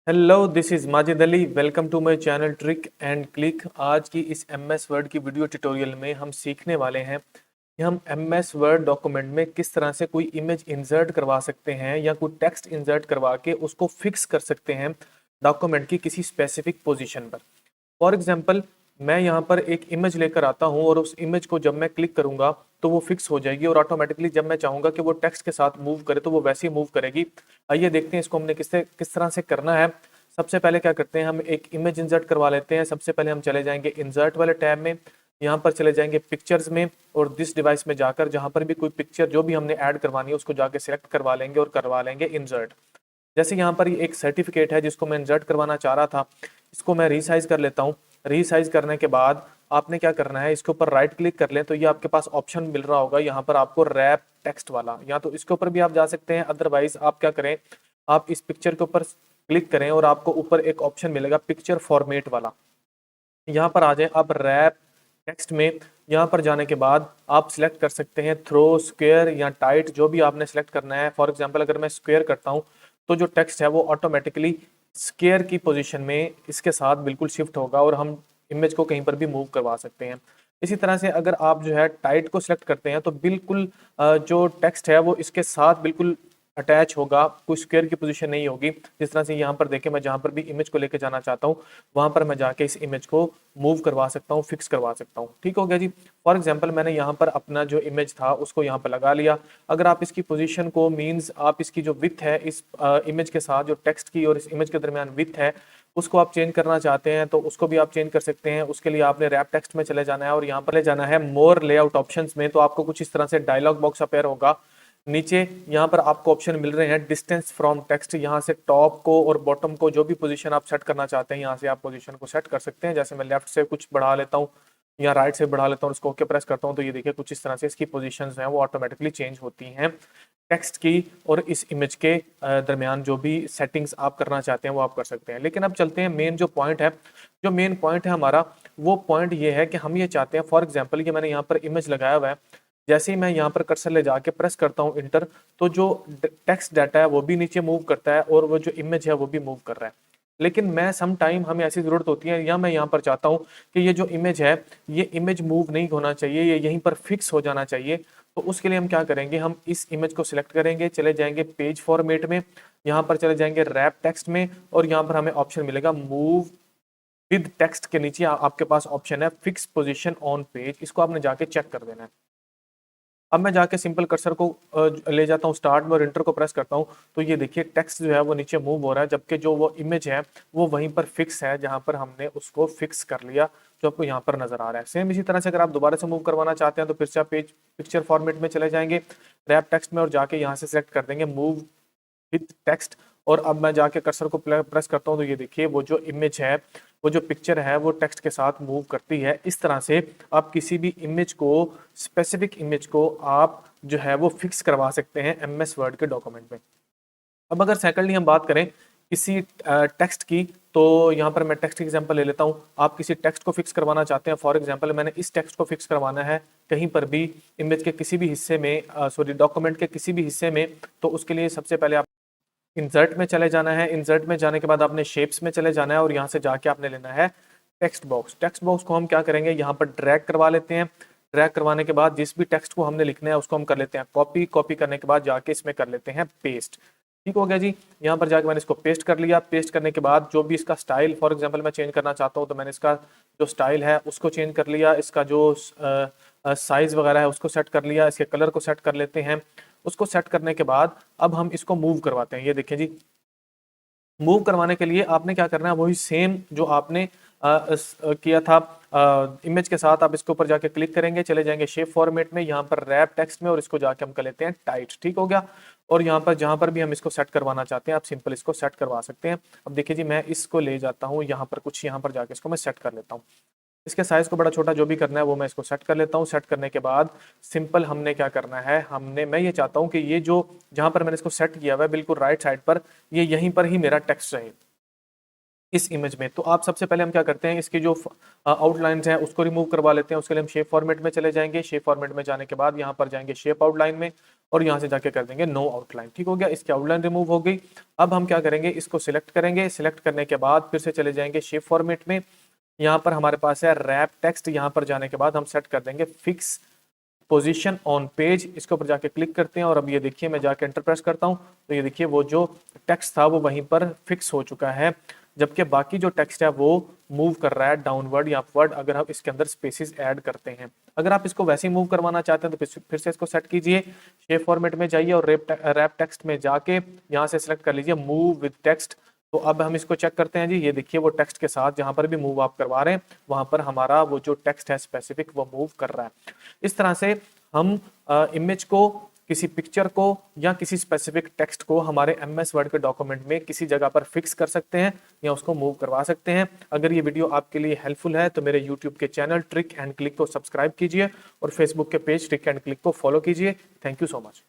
Hello, this is Majid Ali. Welcome to my channel trick and click. आज की इस MS Word की वीडियो ट्यूटोरियल में हम सीखने वाले हैं कि हम एमएस वर्ड डॉक्यूमेंट में किस तरह से कोई इमेज इंसर्ट करवा सकते हैं या कोई टेक्स्ट इंसर्ट करवा के उसको फिक्स कर सकते हैं डॉक्यूमेंट की किसी स्पेसिफिक पोजीशन पर। फॉर एग्जांपल, मैं यहाँ पर एक इमेज लेकर आता हूँ और उस इमेज को जब मैं क्लिक करूंगा तो वो फिक्स हो जाएगी और ऑटोमेटिकली जब मैं चाहूंगा कि वो टेक्स्ट के साथ मूव करे तो वो वैसे ही मूव करेगी। आइए देखते हैं इसको हमने किस तरह से करना है। सबसे पहले क्या करते हैं, हम एक इमेज इंसर्ट करवा लेते हैं। सबसे पहले हम चले जाएंगे इंसर्ट वाले टैब में, यहाँ पर चले जाएंगे पिक्चर्स में और दिस डिवाइस में जाकर जहाँ पर भी कोई पिक्चर जो भी हमने ऐड करवानी है उसको जाके सिलेक्ट करवा लेंगे और करवा लेंगे इंसर्ट। जैसे यहाँ पर एक सर्टिफिकेट है जिसको मैं इंसर्ट करवाना चाह रहा था, इसको मैं रीसाइज कर लेता हूँ। रीसाइज करने के बाद आपने क्या करना है, इसके ऊपर राइट क्लिक कर लें तो ये आपके पास ऑप्शन मिल रहा होगा यहाँ पर आपको रैप टेक्स्ट वाला, या तो इसके ऊपर भी आप जा सकते हैं। अदरवाइज आप क्या करें, आप इस पिक्चर के ऊपर क्लिक करें और आपको ऊपर एक ऑप्शन मिलेगा पिक्चर फॉर्मेट वाला, यहाँ पर आ जाए आप रैप टेक्स्ट में। यहाँ पर जाने के बाद आप सिलेक्ट कर सकते हैं थ्रो, स्क्वायर या टाइट, जो भी आपने सिलेक्ट करना है। फॉर एग्जांपल अगर मैं स्क्वायर करता हूँ तो जो टेक्स्ट है वो ऑटोमेटिकली स्क्वायर की पोजीशन में इसके साथ बिल्कुल शिफ्ट होगा और हम इमेज को कहीं पर भी मूव करवा सकते हैं। इसी तरह से अगर आप जो है टाइट को सिलेक्ट करते हैं तो बिल्कुल जो टेक्स्ट है वो इसके साथ बिल्कुल अटैच होगा, कोई स्क्वायर की पोजीशन नहीं होगी। जिस तरह से यहाँ पर देखें, मैं जहाँ पर भी इमेज को लेकर जाना चाहता हूँ वहां पर मैं जाके इस इमेज को मूव करवा सकता हूँ, फिक्स करवा सकता हूँ। ठीक हो गया जी। फॉर एग्जांपल मैंने यहाँ पर अपना जो इमेज था उसको यहाँ पर लगा लिया। अगर आप इसकी पोजीशन को, मींस आप इसकी जो विड्थ है इस इमेज के साथ, जो टेक्स्ट की और इस इमेज के दरमियान विड्थ है, उसको आप चेंज करना चाहते हैं तो उसको भी आप चेंज कर सकते हैं। उसके लिए आपने रैप टेक्स्ट में चले जाना है और यहाँ पर ले जाना है मोर लेआउट ऑप्शंस में। तो आपको कुछ इस तरह से डायलॉग बॉक्स अपेयर होगा। नीचे यहाँ पर आपको ऑप्शन मिल रहे हैं डिस्टेंस फ्रॉम टेक्स्ट, यहाँ से टॉप को और बॉटम को जो भी पोजीशन आप सेट करना चाहते हैं यहाँ से आप पोजीशन को सेट कर सकते हैं। जैसे मैं लेफ्ट से कुछ बढ़ा लेता हूँ या राइट से बढ़ा लेता हूँ, उसको ओके प्रेस करता हूँ तो ये देखिए कुछ इस तरह से इसकी पोजीशंस हैं वो ऑटोमेटिकली चेंज होती हैं टेक्स्ट की और इस इमेज के दरमियान। जो भी सेटिंग्स आप करना चाहते हैं वो आप कर सकते हैं। लेकिन अब चलते हैं मेन जो पॉइंट है। जो मेन पॉइंट है हमारा, वो पॉइंट ये है कि हम ये चाहते हैं, फॉर एग्जाम्पल ये मैंने यहाँ पर इमेज लगाया हुआ है, जैसे ही मैं यहाँ पर कर्सर ले जाके प्रेस करता हूँ इंटर, तो जो टेक्स्ट डाटा है वो भी नीचे मूव करता है और वो जो इमेज है वो भी मूव कर रहा है। लेकिन मैं सम टाइम हमें ऐसी जरूरत होती है, या मैं यहाँ पर चाहता हूँ कि ये जो इमेज है ये इमेज मूव नहीं होना चाहिए, ये यहीं पर फिक्स हो जाना चाहिए। तो उसके लिए हम क्या करेंगे, हम इस इमेज को सिलेक्ट करेंगे, चले जाएंगे पेज फॉर्मेट में, यहाँ पर चले जाएंगे रैप टेक्स्ट में और यहाँ पर हमें ऑप्शन मिलेगा मूव विद टेक्स्ट के नीचे आपके पास ऑप्शन है फिक्स पोजीशन ऑन पेज। इसको आपने जाके चेक कर देना है। अब मैं जाके सिंपल कर्सर को ले जाता हूँ स्टार्ट में और इंटर को प्रेस करता हूँ तो ये देखिए टेक्स्ट जो है वो नीचे मूव हो रहा है, जबकि जो वो इमेज है वो वहीं पर फिक्स है जहां पर हमने उसको फिक्स कर लिया, जो आपको यहाँ पर नजर आ रहा है। सेम इसी तरह से अगर आप दोबारा से मूव करवाना चाहते हैं तो फिर से आप पेज पिक्चर फॉर्मेट में चले जाएंगे, रैप टेक्स्ट में, और जाके यहाँ से सिलेक्ट कर देंगे मूव विथ टेक्स्ट। और अब मैं जाके कर्सर को प्रेस करता हूँ तो ये देखिए वो जो इमेज है, वो जो पिक्चर है वो टेक्स्ट के साथ मूव करती है। इस तरह से आप किसी भी इमेज को, स्पेसिफिक इमेज को आप जो है वो फिक्स करवा सकते हैं एमएस वर्ड के डॉक्यूमेंट में। अब अगर सेकंडली हम बात करें किसी टेक्स्ट की, तो यहाँ पर मैं टेक्स्ट एग्जांपल ले लेता हूँ। आप किसी टेक्स्ट को फिक्स करवाना चाहते हैं, फॉर एग्जांपल मैंने इस टेक्स्ट को फिक्स करवाना है कहीं पर भी इमेज के किसी भी हिस्से में, सॉरी डॉक्यूमेंट के किसी भी हिस्से में। तो उसके लिए सबसे पहले आप इंसर्ट में चले जाना है। इंसर्ट में जाने के बाद आपने शेप्स में चले जाना है और यहाँ से जाके आपने लेना है टेक्स्ट बॉक्स। टेक्स्ट बॉक्स को हम क्या करेंगे, यहाँ पर ड्रैग करवा लेते हैं। ड्रैग करवाने के बाद जिस भी टेक्स्ट को हमने लिखना है उसको हम कर लेते हैं कॉपी। कॉपी करने के बाद जाके इसमें कर लेते हैं पेस्ट। ठीक हो गया जी। यहाँ पर जाके मैंने इसको पेस्ट कर लिया। पेस्ट करने के बाद जो भी इसका स्टाइल, फॉर एग्जाम्पल मैं चेंज करना चाहता हूँ तो मैंने इसका जो स्टाइल है उसको चेंज कर लिया। इसका जो साइज वगैरह है उसको सेट कर लिया। इसके कलर को सेट कर लेते हैं। उसको सेट करने के बाद अब हम इसको मूव करवाते हैं। ये देखिए जी, मूव करवाने के लिए आपने क्या करना है, वही सेम जो आपने किया था इमेज के साथ। आप इसके ऊपर जाके क्लिक करेंगे, चले जाएंगे शेप फॉर्मेट में, यहाँ पर रैप टेक्स्ट में, और इसको जाके हम कर लेते हैं टाइट। ठीक हो गया। और यहाँ पर जहाँ पर भी हम इसको सेट करवाना चाहते हैं आप सिंपल इसको सेट करवा सकते हैं। अब देखिए जी, मैं इसको ले जाता हूँ यहाँ पर, कुछ यहाँ पर जाके इसको मैं सेट कर लेता हूँ। इसके साइज को बड़ा छोटा जो भी करना है वो मैं इसको सेट कर लेता हूँ। सेट करने के बाद सिंपल हमने क्या करना है, मैं ये चाहता हूँ कि ये जो जहां पर मैंने इसको सेट किया हुआ है बिल्कुल राइट साइड पर, ये यहीं पर ही मेरा टेक्स्ट रहे। इस इमेज में। तो आप सबसे पहले हम क्या करते हैं, इसकी जो आउटलाइंस हैं उसको रिमूव करवा लेते हैं। उसके लिए हम शेप फॉर्मेट में चले जाएंगे। शेप फॉर्मेट में जाने के बाद यहाँ पर जाएंगे शेप आउटलाइन में और यहाँ से जाके कर देंगे नो आउटलाइन। ठीक हो गया, इसकी आउटलाइन रिमूव हो गई। अब हम क्या करेंगे, इसको सिलेक्ट करेंगे। सिलेक्ट करने के बाद फिर से चले जाएंगे शेप फॉर्मेट में। यहाँ पर हमारे पास है रैप टेक्स्ट। यहाँ पर जाने के बाद हम सेट कर देंगे फिक्स पोजीशन ऑन पेज। इसके ऊपर जाके क्लिक करते हैं और अब ये देखिए मैं जाके एंटर प्रेस करता हूँ तो ये देखिए वो जो टेक्स्ट था वो वहीं पर फिक्स हो चुका है, जबकि बाकी जो टेक्स्ट है वो मूव कर रहा है डाउनवर्ड या अपवर्ड अगर हम इसके अंदर स्पेसिस ऐड करते हैं। अगर आप इसको वैसे ही मूव करवाना चाहते हैं तो फिर से इसको सेट कीजिए, शेप फॉर्मेट में जाइए और रैप टेक्स्ट में जाके यहाँ से सेलेक्ट कर लीजिए मूव विद टेक्स्ट। तो अब हम इसको चेक करते हैं जी, ये देखिए वो टेक्स्ट के साथ जहां पर भी मूव आप करवा रहे हैं वहां पर हमारा वो जो टेक्स्ट है स्पेसिफिक वो मूव कर रहा है। इस तरह से हम इमेज को, किसी पिक्चर को या किसी स्पेसिफिक टेक्स्ट को हमारे MS वर्ड के डॉक्यूमेंट में किसी जगह पर फिक्स कर सकते हैं या उसको मूव करवा सकते हैं। अगर ये वीडियो आपके लिए हेल्पफुल है तो मेरे YouTube के चैनल ट्रिक एंड क्लिक को सब्सक्राइब कीजिए और Facebook के पेज ट्रिक एंड क्लिक को फॉलो कीजिए। Thank you so much.